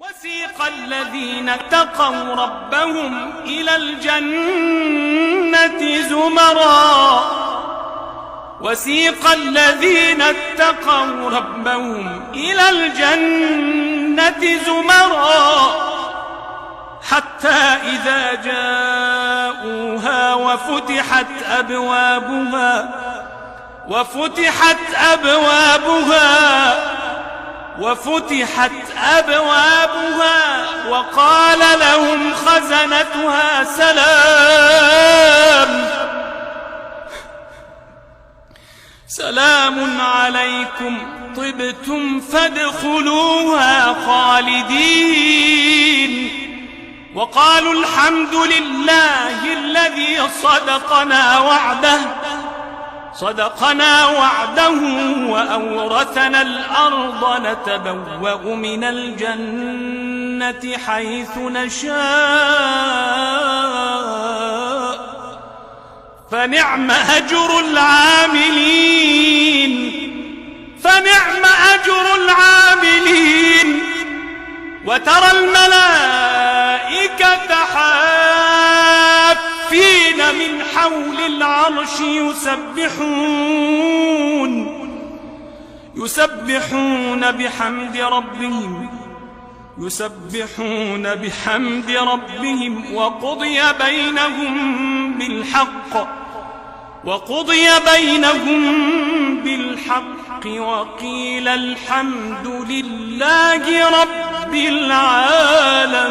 وسيق الذين اتقوا ربهم إلى الجنة زمرا وسيق الذين اتقوا ربهم إلى الجنة زمرا حتى إذا جاءوها وفتحت أبوابها وقال لهم خزنتها سلام عليكم طبتم فادخلوها خالدين وقالوا الحمد لله الذي صدقنا وعده وأورثنا الأرض نتبوأ من الجنة حيث نشاء فنعم أجر العاملين وترى الملائكة حافين من حول العرش يسبحون بحمد ربهم وقضي بينهم بالحق وقيل الحمد لله رب العالمين.